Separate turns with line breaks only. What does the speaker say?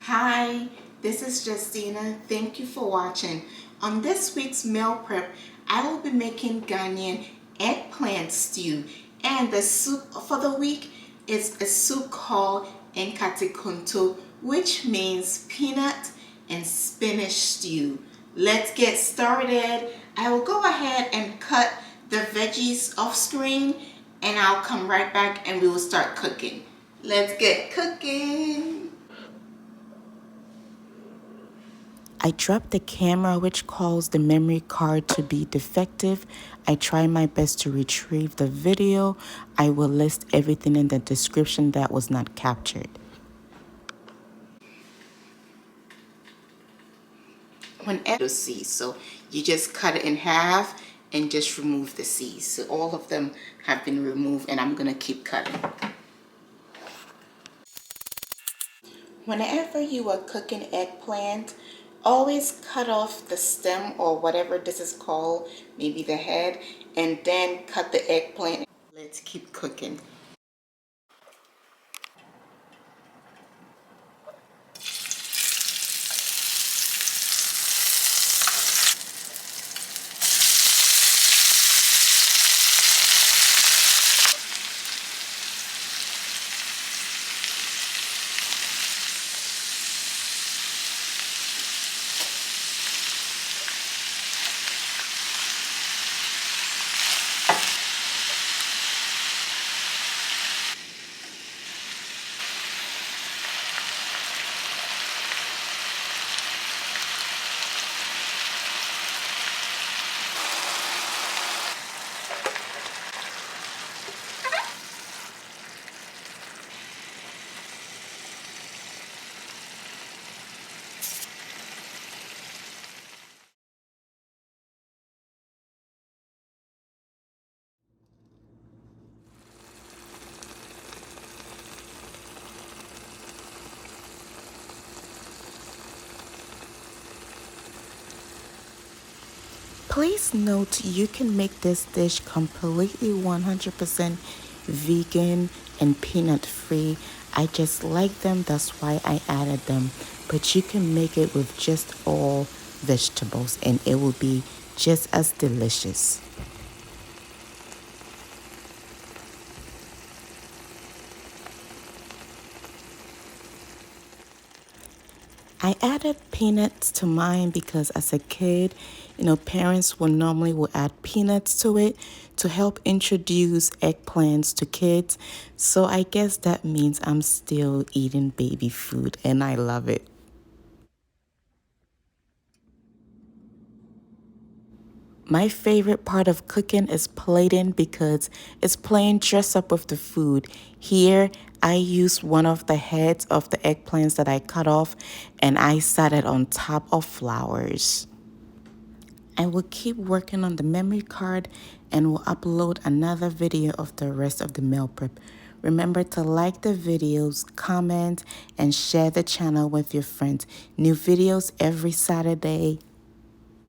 Hi, this is Justina. Thank you for watching. On this week's meal prep, I will be making Ghanaian eggplant stew. And the soup for the week is a soup called nkatikunto, which means peanut and spinach stew. Let's get started. I will go ahead and cut the veggies off screen and I'll come right back and we will start cooking. Let's get cooking. I dropped the camera, which caused the memory card to be defective. I try my best to retrieve the video. I will list everything in the description that was not captured. Whenever seeds, so you just cut it in half and just remove the seeds. So all of them have been removed and I'm gonna keep cutting. Whenever you are cooking eggplant, always cut off the stem or whatever this is called, maybe the head, and then cut the eggplant. Let's keep cooking. Please note you can make this dish completely 100% vegan and peanut free. I just like them, that's why I added them. But you can make it with just all vegetables and it will be just as delicious. I added peanuts to mine because as a kid, parents will normally add peanuts to it to help introduce eggplants to kids. So I guess that means I'm still eating baby food and I love it. My favorite part of cooking is plating because it's playing dress up with the food. Here, I used one of the heads of the eggplants that I cut off and I sat it on top of flowers. I will keep working on the memory card and will upload another video of the rest of the meal prep. Remember to like the videos, comment, and share the channel with your friends. New videos every Saturday.